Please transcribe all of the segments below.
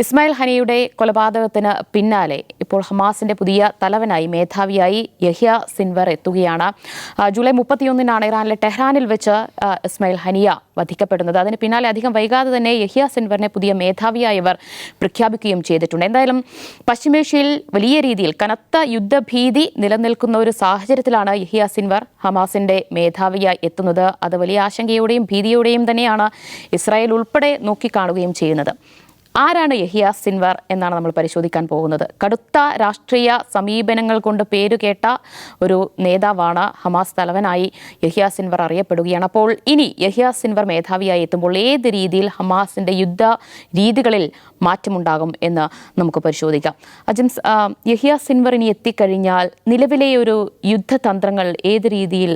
ഇസ്മായിൽ ഹനിയുടെ കൊലപാതകത്തിന് പിന്നാലെ ഇപ്പോൾ ഹമാസിന്റെ പുതിയ തലവനായി മേധാവിയായി യഹ്യ സിൻവർ എത്തുകയാണ്. ജൂലൈ 31-നാണ് ഇറാനിലെ ടെഹ്റാനിൽ വെച്ച് ഇസ്മായിൽ ഹനിയ വധിക്കപ്പെടുന്നത്. അതിന് പിന്നാലെ അധികം വൈകാതെ തന്നെ യഹ്യ സിൻവറിനെ പുതിയ മേധാവിയായി ഇവർ പ്രഖ്യാപിക്കുകയും ചെയ്തിട്ടുണ്ട്. എന്തായാലും പശ്ചിമേഷ്യയിൽ വലിയ രീതിയിൽ കനത്ത യുദ്ധഭീതി നിലനിൽക്കുന്ന ഒരു സാഹചര്യത്തിലാണ് യഹ്യ സിൻവർ ഹമാസിന്റെ മേധാവിയായി എത്തുന്നത്. അത് വലിയ ആശങ്കയോടെയും ഭീതിയോടെയും തന്നെയാണ് ഇസ്രായേൽ ഉൾപ്പെടെ നോക്കിക്കാണുകയും ചെയ്യുന്നത്. ആരാണ് യഹ്യ സിൻവർ എന്നാണ് നമ്മൾ പരിശോധിക്കാൻ പോകുന്നത്. കടുത്ത രാഷ്ട്രീയ സമീപനങ്ങൾ കൊണ്ട് പേരുകേട്ട ഒരു നേതാവാണ്. ഹമാസ് തലവനായി യഹ്യ സിൻവർ അറിയപ്പെടുകയാണ്. അപ്പോൾ ഇനി യഹ്യ സിൻവർ മേധാവിയായി എത്തുമ്പോൾ ഏത് രീതിയിൽ ഹമാസിന്റെ യുദ്ധ രീതികളിൽ മാറ്റമുണ്ടാകും എന്ന് നമുക്ക് പരിശോധിക്കാം. അജിംസ്, യഹ്യ സിൻവർ ഇനി എത്തിക്കഴിഞ്ഞാൽ നിലവിലെ ഒരു യുദ്ധതന്ത്രങ്ങൾ ഏത് രീതിയിൽ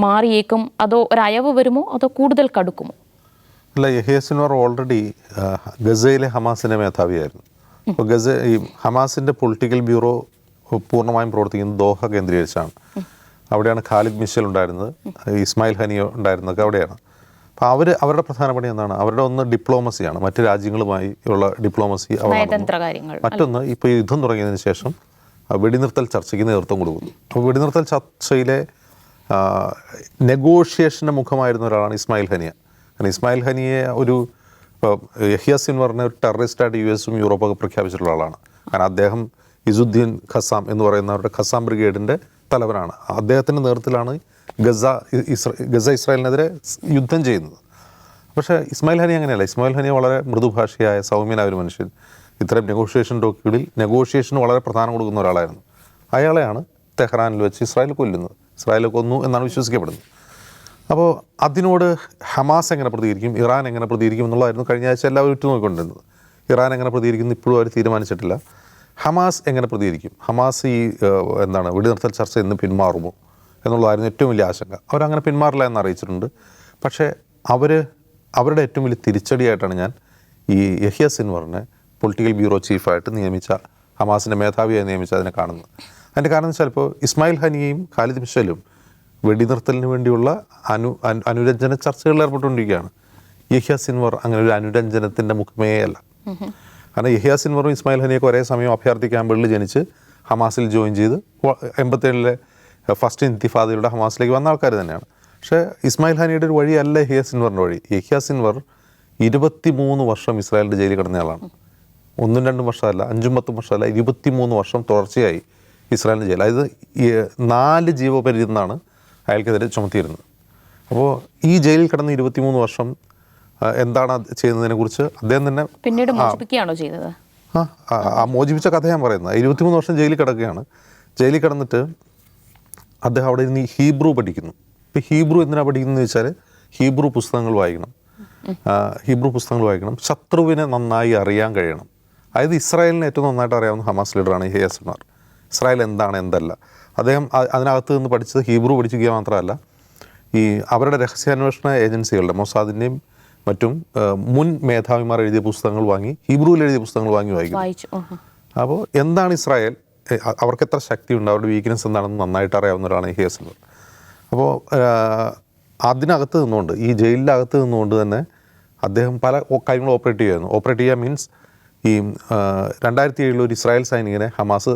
മാറിയേക്കും? അതോ ഒരയവ് വരുമോ, അതോ കൂടുതൽ കടുക്കുമോ? അല്ല, യഹ്യ സിൻവർ ഓൾറെഡി ഗസയിലെ ഹമാസിൻ്റെ മേധാവിയായിരുന്നു. അപ്പോൾ ഈ ഹമാസിൻ്റെ പൊളിറ്റിക്കൽ ബ്യൂറോ പൂർണ്ണമായും പ്രവർത്തിക്കുന്നത് ദോഹ കേന്ദ്രീകരിച്ചാണ്. അവിടെയാണ് ഖാലിദ് മിഷൽ ഉണ്ടായിരുന്നത്, ഇസ്മായിൽ ഹനിയ ഉണ്ടായിരുന്നതൊക്കെ അവിടെയാണ്. അപ്പോൾ അവരുടെ പ്രധാന പണി എന്താണ്? അവരുടെ ഒന്ന് ഡിപ്ലോമസിയാണ്, മറ്റ് രാജ്യങ്ങളുമായി ഉള്ള ഡിപ്ലോമസി. മറ്റൊന്ന് ഇപ്പോൾ യുദ്ധം തുടങ്ങിയതിന് ശേഷം വെടിനിർത്തൽ ചർച്ചയ്ക്ക് നേതൃത്വം കൊടുക്കുന്നു. അപ്പോൾ വെടിനിർത്തൽ ചർച്ചയിലെ നെഗോഷിയേഷൻ്റെ മുഖമായിരുന്ന ഒരാളാണ് ഇസ്മായിൽ ഹനിയ. ഇസ്മായിൽ ഹനിയെ യഹ്യ സിൻവറിനെ ഒരു ടെററിസ്റ്റായിട്ട് US-ഉം യൂറോപ്പൊക്കെ പ്രഖ്യാപിച്ചിട്ടുള്ള ആളാണ്. കാരണം അദ്ദേഹം ഇസുദ്ദീൻ ഖസാം എന്ന് പറയുന്ന അവരുടെ ഖസാം ബ്രിഗേഡിൻ്റെ തലവനാണ്. അദ്ദേഹത്തിൻ്റെ നേതൃത്വത്തിലാണ് ഗസ ഇസ്രായേലിനെതിരെ യുദ്ധം ചെയ്യുന്നത്. പക്ഷേ ഇസ്മായിൽ ഹനിയ അങ്ങനെയല്ല. ഇസ്മായിൽ ഹനിയ വളരെ മൃദുഭാഷിയായ സൗമ്യനായ ഒരു മനുഷ്യൻ. ഇത്തരം നെഗോഷിയേഷൻ ടോക്കുകളിൽ നെഗോഷിയേഷന് വളരെ പ്രധാനം കൊടുക്കുന്ന ഒരാളായിരുന്നു. അയാളെയാണ് തെഹ്റാനിൽ വെച്ച് ഇസ്രായേൽ കൊല്ലുന്നത്. ഇസ്രായേൽ കൊന്നു എന്നാണ് വിശ്വസിക്കപ്പെടുന്നത്. അപ്പോൾ അതിനോട് ഹമാസ് എങ്ങനെ പ്രതികരിക്കും, ഇറാൻ എങ്ങനെ പ്രതികരിക്കും എന്നുള്ളതായിരുന്നു കഴിഞ്ഞ ആഴ്ച എല്ലാവരും ഉറ്റുനോക്കിക്കൊണ്ടിരുന്നത്. ഇറാൻ എങ്ങനെ പ്രതികരിക്കുന്നു ഇപ്പോഴും അവർ തീരുമാനിച്ചിട്ടില്ല. ഹമാസ് എങ്ങനെ പ്രതികരിക്കും? ഹമാസ് ഈ വെടിനിർത്തൽ ചർച്ച എന്ന് പിന്മാറുമോ എന്നുള്ളതായിരുന്നു ഏറ്റവും വലിയ ആശങ്ക. അവരങ്ങനെ പിന്മാറില്ല എന്ന് അറിയിച്ചിട്ടുണ്ട്. പക്ഷേ അവരുടെ ഏറ്റവും വലിയ തിരിച്ചടിയായിട്ടാണ് ഞാൻ ഈ യഹ്യ സിൻവറിനെ പൊളിറ്റിക്കൽ ബ്യൂറോ ചീഫായിട്ട് നിയമിച്ച, ഹമാസിൻ്റെ മേധാവിയായി നിയമിച്ച അതിനെ കാണുന്നത്. അതിൻ്റെ കാരണം വെച്ചാൽ ഇപ്പോൾ ഇസ്മായിൽ ഹനിയയും ഖാലിദ് മിഷലും വെടിനിർത്തലിന് വേണ്ടിയുള്ള അനുരഞ്ജന ചർച്ചകളിൽ ഏർപ്പെട്ടുകൊണ്ടിരിക്കുകയാണ്. യഹ്യ സിൻവർ അങ്ങനെ ഒരു അനുരഞ്ജനത്തിൻ്റെ മുഖമേ അല്ല. കാരണം യഹ്യ സിൻവറും ഇസ്മായിൽ ഹനിയൊക്കെ ഒരേ സമയം അഭയാർത്ഥി ക്യാമ്പുകളിൽ ജനിച്ച് ഹമാസിൽ ജോയിൻ ചെയ്ത് 87-ലെ ഫസ്റ്റ് ഇന്തിഫാദയുടെ ഹമാസിലേക്ക് വന്ന ആൾക്കാർ തന്നെയാണ്. പക്ഷേ ഇസ്മായിൽ ഹനിയുടെ ഒരു വഴിയല്ല യഹ്യ സിൻവറിൻ്റെ വഴി. യഹ്യ സിൻവർ 23 വർഷം ഇസ്രായേലിൻ്റെ ജയിലിൽ കിടന്നയാളാണ്. 1-2 വർഷമല്ല, 5-10 വർഷമല്ല, 23 വർഷം തുടർച്ചയായി ഇസ്രായേലിൻ്റെ ജയിൽ. അതായത് 4 ജീവപര്യന്തമാണ് അയാൾക്കെതിരെ ചുമത്തിയിരുന്നത്. അപ്പോൾ ഈ ജയിലിൽ കിടന്ന് 23 വർഷം എന്താണ് ചെയ്യുന്നതിനെ കുറിച്ച് അദ്ദേഹം തന്നെ പിന്നീട് മോചിപ്പിക്കുകയാണോ ചെയ്തത്? മോചിപ്പിച്ച കഥ ഞാൻ പറയുന്നത്. 23 വർഷം ജയിലിൽ കിടക്കുകയാണ്. ജയിലിൽ കിടന്നിട്ട് അദ്ദേഹം അവിടെ ഇരുന്ന് ഹീബ്രു പഠിക്കുന്നു. ഇപ്പോൾ ഹീബ്രു എന്തിനാണ് പഠിക്കുന്നതെന്ന് വെച്ചാൽ ഹീബ്രു പുസ്തകങ്ങൾ വായിക്കണം, ശത്രുവിനെ നന്നായി അറിയാൻ കഴിയണം. അതായത് ഇസ്രായേലിനെ ഏറ്റവും നന്നായിട്ട് അറിയാവുന്ന ഹമാസ് ലീഡറാണ് യഹ്യ സിൻവർ. ഇസ്രായേൽ എന്താണ് എന്തല്ല അദ്ദേഹം അതിനകത്ത് നിന്ന് പഠിച്ചത് ഹീബ്രു പഠിക്കുക മാത്രമല്ല, ഈ അവരുടെ രഹസ്യാന്വേഷണ ഏജൻസികളുടെ മൊസാദിൻ്റെയും മറ്റും മുൻ മേധാവിമാർ എഴുതിയ പുസ്തകങ്ങൾ വാങ്ങി, ഹീബ്രുവിൽ എഴുതിയ പുസ്തകങ്ങൾ വായിക്കും. അപ്പോൾ എന്താണ് ഇസ്രായേൽ, അവർക്ക് എത്ര ശക്തിയുണ്ട്, അവരുടെ വീക്ക്നെസ് എന്താണെന്ന് നന്നായിട്ട് അറിയാവുന്നവരാണ് യഹ്യ സിൻവർ. അപ്പോൾ അതിനകത്ത് നിന്നുകൊണ്ട്, ഈ ജയിലിനകത്ത് നിന്നുകൊണ്ട് തന്നെ അദ്ദേഹം പല കാര്യങ്ങൾ ഓപ്പറേറ്റ് ചെയ്യുമായിരുന്നു. ഓപ്പറേറ്റ് ചെയ്യുക മീൻസ് ഈ 2007 ഒരു ഇസ്രായേൽ സൈനികനെ ഹമാസ്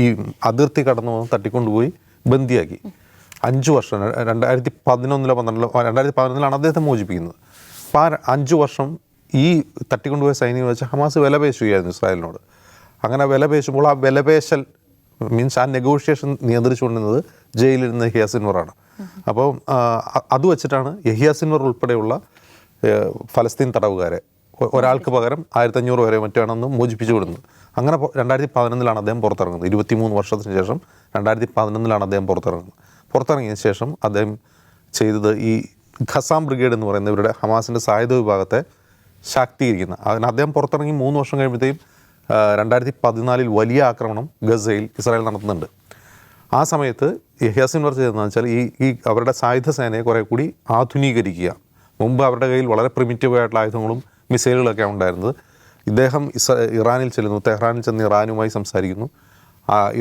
ഈ അതിർത്തി കടന്നു പോകുന്ന തട്ടിക്കൊണ്ടുപോയി ബന്ദിയാക്കി. 5 വർഷം 2011-12-2011 അദ്ദേഹത്തെ മോചിപ്പിക്കുന്നത്. അപ്പോൾ ആ 5 വർഷം ഈ തട്ടിക്കൊണ്ടുപോയ സൈനികനെ വെച്ച് ഹമാസ് വില പേശുകയായിരുന്നു ഇസ്രായേലിനോട്. അങ്ങനെ വില പേശുമ്പോൾ ആ വിലപേശൽ മീൻസ് ആ നെഗോഷിയേഷൻ നിയന്ത്രിച്ചുകൊണ്ടിരുന്നത് ജയിലിരുന്ന യഹ്യ സിൻവറാണ്. അപ്പോൾ അത് വെച്ചിട്ടാണ് യഹ്യ സിൻവർ ഉൾപ്പെടെയുള്ള ഫലസ്തീൻ തടവുകാരെ ഒരാൾക്ക് പകരം 1500 വരെ മറ്റാണെന്ന് മോചിപ്പിച്ചു വിടുന്നത്. അങ്ങനെ 2011 അദ്ദേഹം പുറത്തിറങ്ങുന്നത്. 23 വർഷത്തിന് ശേഷം 2011 അദ്ദേഹം പുറത്തിറങ്ങിയതിന് ശേഷം അദ്ദേഹം ചെയ്തത് ഈ ഖസാം ബ്രിഗേഡ് എന്ന് പറയുന്ന ഇവരുടെ ഹമാസിൻ്റെ സായുധ വിഭാഗത്തെ ശാക്തീകരിക്കുന്ന. അതിന് അദ്ദേഹം പുറത്തിറങ്ങി 3 വർഷം കഴിയുമ്പോഴത്തേക്കും 2014 വലിയ ആക്രമണം ഗസയിൽ ഇസ്രായേൽ നടത്തുന്നുണ്ട്. ആ സമയത്ത് യഹ്യ സിൻവർ ചെയ്തതെന്ന് വെച്ചാൽ ഈ അവരുടെ സായുധ സേനയെ കുറേ കൂടി ആധുനീകരിക്കുക. മുമ്പ് അവരുടെ കയ്യിൽ വളരെ പ്രിമിറ്റീവ് ആയിട്ടുള്ള ആയുധങ്ങളും മിസൈലുകളൊക്കെ ഉണ്ടായിരുന്നത്. ഇദ്ദേഹം ഇറാനിൽ ചെല്ലുന്നു, തെഹ്റാനിൽ ചെന്ന് ഇറാനുമായി സംസാരിക്കുന്നു.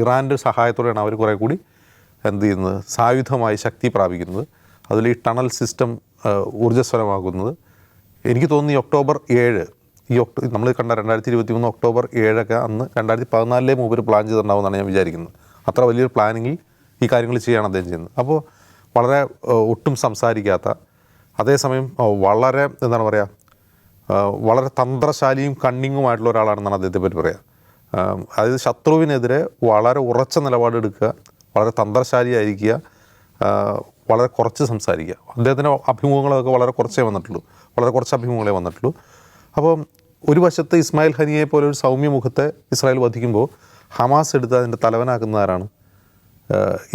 ഇറാൻ്റെ സഹായത്തോടെയാണ് അവർ കുറേ കൂടി എന്ത് ചെയ്യുന്നത്, സായുധമായി ശക്തി പ്രാപിക്കുന്നത്. അതിൽ ഈ ടണൽ സിസ്റ്റം ഊർജ്ജസ്വലമാകുന്നത്. എനിക്ക് തോന്നുന്നു October 7 നമ്മൾ കണ്ട 2023 ഒക്ടോബർ 7 അന്ന് 2014 മൂപ്പർ പ്ലാൻ ചെയ്തിട്ടുണ്ടാവുമെന്നാണ് ഞാൻ വിചാരിക്കുന്നത്. അത്ര വലിയൊരു പ്ലാനിങ്ങിൽ ഈ കാര്യങ്ങൾ ചെയ്യുകയാണ് അദ്ദേഹം ചെയ്യുന്നത്. അപ്പോൾ വളരെ ഒട്ടും സംസാരിക്കാത്ത, അതേസമയം വളരെ എന്താണ് പറയുക, വളരെ തന്ത്രശാലിയും കണ്ണിങ്ങുമായിട്ടുള്ള ഒരാളാണെന്നാണ് അദ്ദേഹത്തെ പറ്റി പറയുക. അതായത് ശത്രുവിനെതിരെ വളരെ ഉറച്ച നിലപാടെടുക്കുക, വളരെ തന്ത്രശാലിയായിരിക്കുക, വളരെ കുറച്ച് സംസാരിക്കുക. അദ്ദേഹത്തിൻ്റെ അഭിമുഖങ്ങളൊക്കെ വളരെ കുറച്ചേ വന്നിട്ടുള്ളൂ, വളരെ കുറച്ച് അഭിമുഖങ്ങളെ വന്നിട്ടുള്ളൂ. അപ്പം ഒരു വശത്ത് ഇസ്മായിൽ ഹനിയെ പോലെ ഒരു സൗമ്യ മുഖത്തെ ഇസ്രായേൽ വധിക്കുമ്പോൾ ഹമാസ് എടുത്ത് അതിൻ്റെ തലവനാക്കുന്ന ആരാണ്?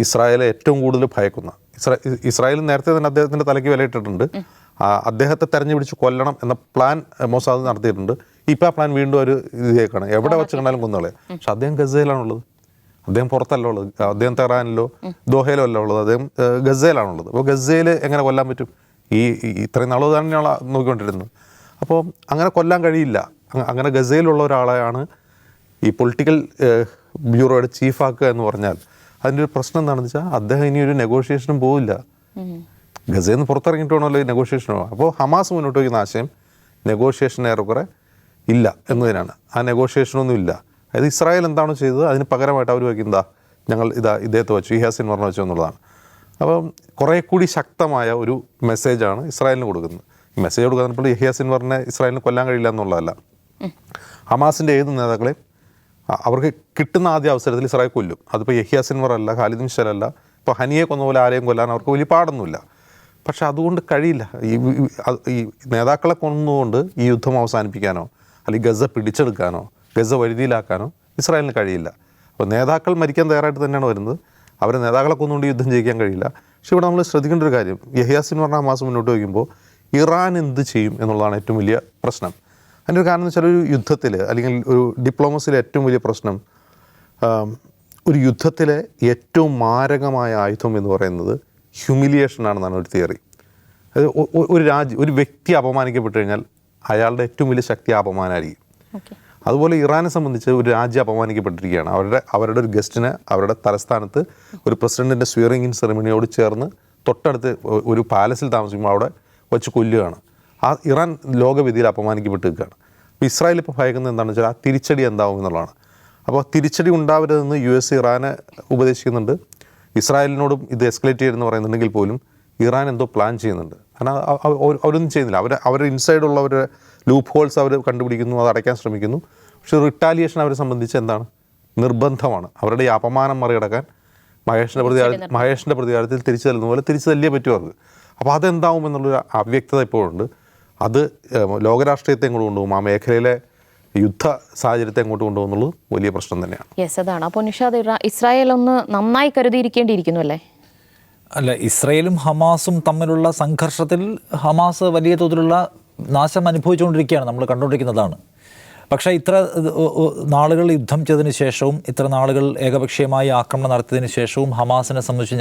ഇസ്രായേലെ ഏറ്റവും കൂടുതൽ ഭയക്കുന്ന ഇസ്രായേൽ നേരത്തെ തന്നെ അദ്ദേഹത്തിൻ്റെ തലയ്ക്ക് വിലയിട്ടിട്ടുണ്ട്. അദ്ദേഹത്തെ തെരഞ്ഞു പിടിച്ച് കൊല്ലണം എന്ന പ്ലാൻ മൊസാദ് നടത്തിയിട്ടുണ്ട്. ഇപ്പോൾ ആ പ്ലാൻ വീണ്ടും ഒരു ഇതിലേക്കാണ്, എവിടെ വെച്ച് കണ്ടാലും കൊന്നുകളെ. പക്ഷെ അദ്ദേഹം ഗസയിലാണുള്ളത്, അദ്ദേഹം പുറത്തല്ല ഉള്ളത്, അദ്ദേഹം തെഹ്റാനിലോ ദോഹയിലോ അല്ല ഉള്ളത്, അദ്ദേഹം ഗസയിലാണുള്ളത്. അപ്പോൾ ഗസയിൽ എങ്ങനെ കൊല്ലാൻ പറ്റും? ഇത്രയും നാൾ തന്നെയാണ് നോക്കിക്കൊണ്ടിരുന്നത്. അപ്പോൾ അങ്ങനെ കൊല്ലാൻ കഴിയില്ല. അങ്ങനെ ഗസയിലുള്ള ഒരാളെയാണ് ഈ പൊളിറ്റിക്കൽ ബ്യൂറോയുടെ ചീഫാക്കുക എന്ന് പറഞ്ഞാൽ അതിൻ്റെ ഒരു പ്രശ്നം എന്താണെന്ന് വെച്ചാൽ അദ്ദേഹം ഇനി ഒരു നെഗോഷിയേഷനും പോവില്ല. ഗസയിൽ നിന്ന് പുറത്തിറങ്ങിയിട്ട് വേണമല്ലോ ഈ നെഗോഷിയേഷനോ. അപ്പോൾ ഹമാസ് മുന്നോട്ട് വയ്ക്കുന്ന ആശയം നെഗോഷിയേഷൻ ഏറെക്കുറെ ഇല്ല എന്നതിനാണ്. ആ നെഗോഷിയേഷനൊന്നും ഇല്ല. അതായത് ഇസ്രായേൽ എന്താണോ ചെയ്തത് അതിന് പകരമായിട്ട് അവർ വയ്ക്കുന്നതാ ഞങ്ങൾ ഇദ്ദേഹത്തെ വെച്ചു, യഹ്യാ സിൻവറിനെ വെച്ചു എന്നുള്ളതാണ്. അപ്പം കുറേ കൂടി ശക്തമായ ഒരു മെസ്സേജാണ് ഇസ്രായേലിന് കൊടുക്കുന്നത്. ഈ മെസ്സേജ് കൊടുക്കുന്നപ്പോൾ യഹ്യാ സിൻവറിനെ ഇസ്രായേലിന് കൊല്ലാൻ കഴിയില്ല എന്നുള്ളതല്ല. ഹമാസിൻ്റെ ഏത് നേതാക്കളെയും അവർക്ക് കിട്ടുന്ന ആദ്യ അവസരത്തിൽ ഇസ്രായേൽ കൊല്ലും. അതിപ്പോൾ യഹ്യാ സിൻവർ അല്ല, ഖാലിദ് മിഷൽ അല്ല, ഇപ്പോൾ ഹനിയെ കൊന്ന പോലെ ആരെയും കൊല്ലാൻ അവർക്ക് വലിയ പാടൊന്നുമില്ല. പക്ഷെ അതുകൊണ്ട് കഴിയില്ല. ഈ നേതാക്കളെ കൊന്നുകൊണ്ട് ഈ യുദ്ധം അവസാനിപ്പിക്കാനോ അല്ലെങ്കിൽ ഗസ പിടിച്ചെടുക്കാനോ ഗസ വഴുതിയിലാക്കാനോ ഇസ്രായേലിന് കഴിയില്ല. അപ്പോൾ നേതാക്കൾ മരിക്കാൻ തയ്യാറായിട്ട് തന്നെയാണ് വരുന്നത്. അവരെ നേതാക്കളെ കൊന്നുകൊണ്ട് യുദ്ധം ജയിക്കാൻ കഴിയില്ല. പക്ഷെ ഇവിടെ നമ്മൾ ശ്രദ്ധിക്കേണ്ട ഒരു കാര്യം, യഹ്യാ സിൻവറിനെ ഹമാസ് മുന്നോട്ട് വയ്ക്കുമ്പോൾ ഇറാൻ എന്ത് ചെയ്യും എന്നുള്ളതാണ് ഏറ്റവും വലിയ പ്രശ്നം. അതിൻ്റെ ഒരു കാരണം എന്ന് വെച്ചാൽ ഒരു യുദ്ധത്തിൽ അല്ലെങ്കിൽ ഒരു ഡിപ്ലോമസിയിലെ ഏറ്റവും വലിയ പ്രശ്നം, ഒരു യുദ്ധത്തിലെ ഏറ്റവും മാരകമായ ആയുധം എന്ന് പറയുന്നത് ഹ്യൂമിലിയേഷൻ ആണെന്നാണ് ഒരു തിയറി. അത് ഒരു വ്യക്തി അപമാനിക്കപ്പെട്ടു കഴിഞ്ഞാൽ അയാളുടെ ഏറ്റവും വലിയ ശക്തി അപമാനമായിരിക്കും. അതുപോലെ ഇറാനെ സംബന്ധിച്ച് ഒരു രാജ്യം അപമാനിക്കപ്പെട്ടിരിക്കുകയാണ്. അവരുടെ ഒരു ഗസ്റ്റിനെ അവരുടെ തലസ്ഥാനത്ത് ഒരു പ്രസിഡൻറ്റിൻ്റെ സ്വിയറിംഗ് ഇൻ സെറിമണിയോട് ചേർന്ന് തൊട്ടടുത്ത് ഒരു പാലസിൽ താമസിക്കുമ്പോൾ അവിടെ വച്ച് കൊല്ലുകയാണ്. ആ ഇറാൻ ലോകവേദിയിൽ അപമാനിക്കപ്പെട്ട് നിൽക്കുകയാണ്. അപ്പോൾ ഇസ്രായേൽ ഇപ്പോൾ ഭയക്കുന്നത് എന്താണെന്ന് വെച്ചാൽ ആ തിരിച്ചടി എന്താവും എന്നുള്ളതാണ്. അപ്പോൾ തിരിച്ചടി ഉണ്ടാവരുതെന്ന് US ഇറാനെ ഉപദേശിക്കുന്നുണ്ട്. ഇസ്രായേലിനോടും ഇത് എസ്കലേറ്റ് ചെയ്തെന്ന് പറയുന്നുണ്ടെങ്കിൽ പോലും ഇറാൻ എന്തോ പ്ലാൻ ചെയ്യുന്നുണ്ട്. കാരണം അവരൊന്നും ചെയ്യുന്നില്ല. അവർ ഇൻസൈഡുള്ളവരുടെ ലൂപ്പ് ഹോൾസ് അവർ കണ്ടുപിടിക്കുന്നു, അത് അടയ്ക്കാൻ ശ്രമിക്കുന്നു. പക്ഷേ റിട്ടാലിയേഷൻ അവരെ സംബന്ധിച്ച് എന്താണ്? നിർബന്ധമാണ്. അവരുടെ ഈ അപമാനം മറികടക്കാൻ മഹേഷിൻ്റെ പ്രതികാരത്തിൽ തിരിച്ചു തല്ലുന്ന പോലെ തിരിച്ചു തല്ലിയേ പറ്റും അവർക്ക്. അപ്പോൾ അതെന്താവും എന്നുള്ളൊരു അവ്യക്തത ഇപ്പോഴുണ്ട്. അത് ലോകരാഷ്ട്രീയത്തെ എങ്ങോട്ട് കൊണ്ടുപോകും, ആ മേഖലയിലെ യുദ്ധ സാഹചര്യത്തെ എങ്ങോട്ട് കൊണ്ടുപോകുന്നുള്ളത് വലിയ പ്രശ്നം തന്നെയാണ്. യെസ്, അതാണ്. അപ്പോൾ നിഷാദ്, ഇസ്രായേൽ ഒന്ന് നന്നായി കരുതിയിരിക്കേണ്ടിയിരിക്കുന്നു അല്ലേ? അല്ല, ഇസ്രായേലും ഹമാസും തമ്മിലുള്ള സംഘർഷത്തിൽ ഹമാസ് വലിയ തോതിലുള്ള നാശം അനുഭവിച്ചുകൊണ്ടിരിക്കുകയാണ്, നമ്മൾ കണ്ടുകൊണ്ടിരിക്കുന്നതാണ്. പക്ഷേ ഇത്ര നാളുകൾ യുദ്ധം ചെയ്തതിന് ശേഷവും ഇത്ര നാളുകൾ ഏകപക്ഷീയമായി ആക്രമണം നടത്തിയതിന് ശേഷവും ഹമാസിനെ സംബന്ധിച്ച്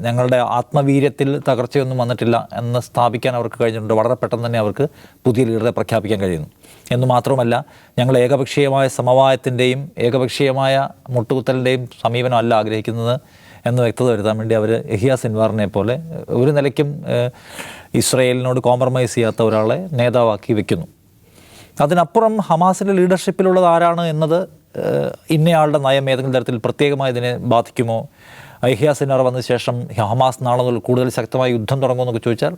ഞങ്ങളുടെ ആത്മവീര്യത്തിൽ തകർച്ചയൊന്നും വന്നിട്ടില്ല എന്ന് സ്ഥാപിക്കാൻ അവർക്ക് കഴിഞ്ഞിട്ടുണ്ട്. വളരെ പെട്ടെന്ന് തന്നെ അവർക്ക് പുതിയ ലീഡറെ പ്രഖ്യാപിക്കാൻ കഴിയുന്നു. എന്ന് മാത്രമല്ല, ഞങ്ങൾ ഏകപക്ഷീയമായ സമവായത്തിൻ്റെയും ഏകപക്ഷീയമായ മുട്ടുകുത്തലിൻ്റെയും സമീപനം അല്ല ആഗ്രഹിക്കുന്നത് എന്ന് വ്യക്തത വരുത്താൻ വേണ്ടി അവർ യഹ്യാ സിൻവാറിനെ പോലെ ഒരു നിലയ്ക്കും ഇസ്രായേലിനോട് കോംപ്രമൈസ് ചെയ്യാത്ത ഒരാളെ നേതാവാക്കി വെക്കുന്നു. അതിനപ്പുറം ഹമാസിൻ്റെ ലീഡർഷിപ്പിലുള്ളത് ആരാണ് എന്നത് ഇന്നയാളുടെ നയം ഏതെങ്കിലും തരത്തിൽ പ്രത്യേകമായി ഇതിനെ ബാധിക്കുമോ? യഹ്യാ സിൻവാർ വന്ന ശേഷം ഹമാസ് നാളെ മുതൽ കൂടുതൽ ശക്തമായ യുദ്ധം തുടങ്ങുമെന്നൊക്കെ ചോദിച്ചാൽ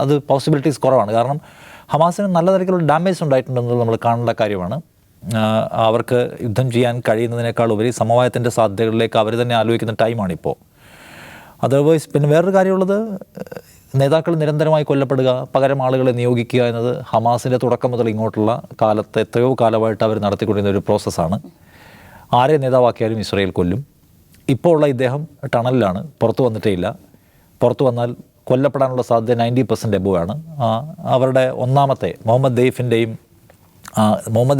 അത് പോസിബിലിറ്റീസ് കുറവാണ്. കാരണം ഹമാസിന് നല്ല തരത്തിലുള്ള ഡാമേജ് ഉണ്ടായിട്ടുണ്ടെന്നത് നമ്മൾ കാണേണ്ട കാര്യമാണ്. അവർക്ക് യുദ്ധം ചെയ്യാൻ കഴിയുന്നതിനേക്കാൾ ഉപരി സമവായത്തിൻ്റെ സാധ്യതകളിലേക്ക് അവർ തന്നെ ആലോചിക്കുന്ന ടൈമാണിപ്പോൾ. അതർവൈസ് പിന്നെ വേറൊരു കാര്യമുള്ളത്, നേതാക്കൾ നിരന്തരമായി കൊല്ലപ്പെടുക, പകരം ആളുകളെ നിയോഗിക്കുക എന്നത് ഹമാസിൻ്റെ തുടക്കം മുതൽ ഇങ്ങോട്ടുള്ള കാലത്ത് എത്രയോ കാലമായിട്ട് അവർ നടത്തിക്കൊണ്ടിരുന്ന ഒരു പ്രോസസ്സാണ്. ആരെ നേതാവാക്കിയാലും ഇസ്രായേൽ കൊല്ലും. ഇപ്പോൾ ഉള്ള ഇദ്ദേഹം ടണലിലാണ്, പുറത്തു വന്നിട്ടേ ഇല്ല. പുറത്തു വന്നാൽ കൊല്ലപ്പെടാനുള്ള സാധ്യത 90% എബോവാണ്. അവരുടെ ഒന്നാമത്തെ മുഹമ്മദ്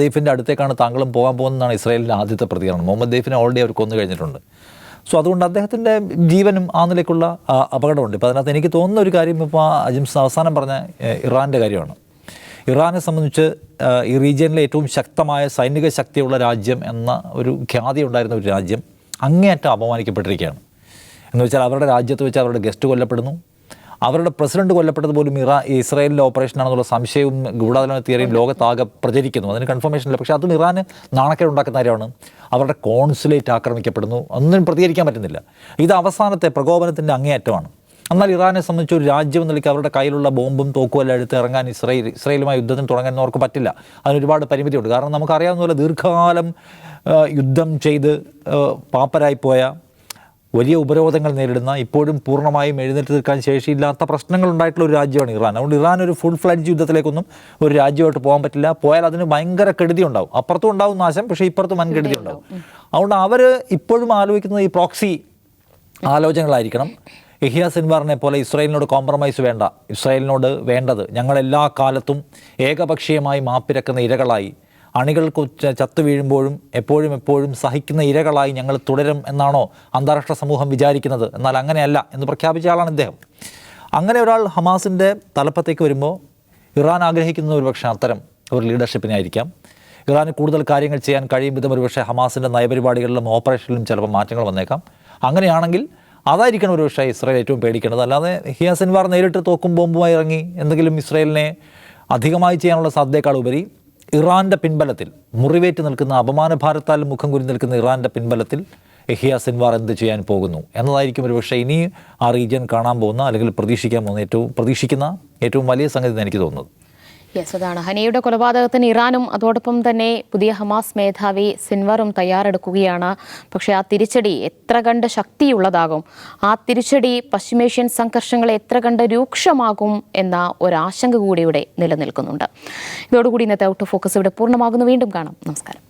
ദെയ്ഫിൻ്റെ അടുത്തേക്കാണ് താങ്കളും പോകാൻ പോകുന്നതാണ് ഇസ്രായേലിൻ്റെ ആദ്യത്തെ പ്രതികരണം. മുഹമ്മദ് ദെയ്ഫിനെ ഓൾറെഡി അവർ കൊന്നു കഴിഞ്ഞിട്ടുണ്ട്. സോ അതുകൊണ്ട് അദ്ദേഹത്തിൻ്റെ ജീവനും ആ നിലയ്ക്കുള്ള അപകടമുണ്ട്. ഇപ്പോൾ അതിനകത്ത് എനിക്ക് തോന്നുന്ന ഒരു കാര്യം, ഇപ്പോൾ അജിംസ് അവസാനം പറഞ്ഞ ഇറാൻ്റെ കാര്യമാണ്. ഇറാനെ സംബന്ധിച്ച് ഈ റീജിയനിലെ ഏറ്റവും ശക്തമായ സൈനിക ശക്തിയുള്ള രാജ്യം എന്ന ഒരു ഖ്യാതി ഉണ്ടായിരുന്ന ഒരു രാജ്യം അങ്ങേയറ്റം അപമാനിക്കപ്പെട്ടിരിക്കുകയാണ്. എന്ന് വെച്ചാൽ അവരുടെ രാജ്യത്ത് വെച്ച് അവരുടെ ഗസ്റ്റ് കൊല്ലപ്പെടുന്നു, അവരുടെ പ്രസിഡന്റ് കൊല്ലപ്പെട്ടത് പോലും ഇസ്രായേലിൻ്റെ ഓപ്പറേഷനാണെന്നുള്ള സംശയവും ഗൂഢാലോചന തിയറിയും ലോകത്താകെ പ്രചരിക്കുന്നു. അതിന് കൺഫർമേഷൻ ഇല്ല. പക്ഷേ അതും ഇറാന് നാണക്കേട് ഉണ്ടാക്കുന്ന കാര്യമാണ്. അവരുടെ കോൺസുലേറ്റ് ആക്രമിക്കപ്പെടുന്നു, ഒന്നും പ്രതികരിക്കാൻ പറ്റുന്നില്ല. ഇത് അവസാനത്തെ പ്രകോപനത്തിൻ്റെ അങ്ങേയറ്റമാണ്. എന്നാൽ ഇറാനെ സംബന്ധിച്ച് ഒരു രാജ്യം എന്ന നിലയ്ക്ക് അവരുടെ കയ്യിലുള്ള ബോംബും തോക്കും എല്ലാം എടുത്ത് ഇറങ്ങാൻ ഇസ്രായേലുമായി യുദ്ധത്തിന് തുടങ്ങാൻ അവർക്ക് പറ്റില്ല. അതിനൊരുപാട് പരിമിതിയുണ്ട്. കാരണം നമുക്കറിയാവുന്ന പോലെ ദീർഘകാലം യുദ്ധം ചെയ്ത് പാപ്പരായിപ്പോയ, വലിയ ഉപരോധങ്ങൾ നേരിടുന്ന, ഇപ്പോഴും പൂർണ്ണമായും എഴുന്നേറ്റ് നിൽക്കാൻ ശേഷിയില്ലാത്ത പ്രശ്നങ്ങൾ ഉണ്ടായിട്ടുള്ള ഒരു രാജ്യമാണ് ഇറാൻ. അതുകൊണ്ട് ഇറാൻ ഒരു ഫുൾ ഫ്ലഡ്ജ് യുദ്ധത്തിലേക്കൊന്നും ഒരു രാജ്യമായിട്ട് പോകാൻ പറ്റില്ല. പോയാൽ അതിന് ഭയങ്കര കെടുതി ഉണ്ടാവും. അപ്പുറത്തും ഉണ്ടാവും നാശം, പക്ഷേ ഇപ്പുറത്തും വൻ കെടുതി ഉണ്ടാവും. അതുകൊണ്ട് അവർ ഇപ്പോഴും ആലോചിക്കുന്നത് ഈ പ്രോക്സി ആലോചനകളായിരിക്കണം. യഹിയ സിൻവാറിനെ പോലെ ഇസ്രായേലിനോട് കോംപ്രമൈസ് വേണ്ട, ഇസ്രായേലിനോട് വേണ്ടത് ഞങ്ങളെല്ലാ കാലത്തും ഏകപക്ഷീയമായി മാപ്പിരക്കുന്ന ഇരകളായി, അണികൾക്ക് ചത്തു വീഴുമ്പോഴും എപ്പോഴും സഹിക്കുന്ന ഇരകളായി ഞങ്ങൾ തുടരും എന്നാണോ അന്താരാഷ്ട്ര സമൂഹം വിചാരിക്കുന്നത്? എന്നാൽ അങ്ങനെയല്ല എന്ന് പ്രഖ്യാപിച്ച ആളാണ് ഇദ്ദേഹം. അങ്ങനെ ഒരാൾ ഹമാസിൻ്റെ തലപ്പത്തേക്ക് വരുമ്പോൾ ഇറാൻ ആഗ്രഹിക്കുന്ന ഒരുപക്ഷെ അത്തരം ഒരു ലീഡർഷിപ്പിനായിരിക്കാം. ഇറാന് കൂടുതൽ കാര്യങ്ങൾ ചെയ്യാൻ കഴിയും വിധം ഒരുപക്ഷെ ഹമാസിൻ്റെ നയപരിപാടികളിലും ഓപ്പറേഷനിലും ചിലപ്പോൾ മാറ്റങ്ങൾ വന്നേക്കാം. അങ്ങനെയാണെങ്കിൽ അതായിരിക്കണം ഒരുപക്ഷെ ഇസ്രായേൽ ഏറ്റവും പേടിക്കേണ്ടത്. അല്ലാതെ യഹിയ സിൻവാർ നേരിട്ട് തോക്കും ബോംബുമായി ഇറങ്ങി എന്തെങ്കിലും ഇസ്രായേലിനെ അധികമായി ചെയ്യാനുള്ള സാധ്യതയേക്കാൾ ഉപരി ഇറാൻ്റെ പിൻബലത്തിൽ, മുറിവേറ്റ് നിൽക്കുന്ന, അപമാനഭാരത്താൽ മുഖം കുരി നിൽക്കുന്ന ഇറാൻ്റെ പിൻബലത്തിൽ യഹിയ സിൻവാർ എന്ത് ചെയ്യാൻ പോകുന്നു എന്നതായിരിക്കും ഒരുപക്ഷെ ഇനി ആ റീജിയൻ കാണാൻ പോകുന്ന, അല്ലെങ്കിൽ പ്രതീക്ഷിക്കുന്ന ഏറ്റവും വലിയ സംഗതി എന്ന് എനിക്ക് തോന്നുന്നത്. യെസ്, അതാണ്. ഹനിയയുടെ കൊലപാതകത്തിന് ഇറാനും അതോടൊപ്പം തന്നെ പുതിയ ഹമാസ് മേധാവി സിൻവറും തയ്യാറെടുക്കുകയാണ്. പക്ഷേ ആ തിരിച്ചടി എത്ര കണ്ട് ശക്തിയുള്ളതാകും, ആ തിരിച്ചടി പശ്ചിമേഷ്യൻ സംഘർഷങ്ങളെ എത്ര കണ്ട് രൂക്ഷമാകും എന്ന ഒരാശങ്ക കൂടി ഇവിടെ നിലനിൽക്കുന്നുണ്ട്. ഇതോടുകൂടി ഇന്നത്തെ ഔട്ട് ഓഫ് ഫോക്കസ് ഇവിടെ പൂർണ്ണമാകുന്നു. വീണ്ടും കാണാം. നമസ്കാരം.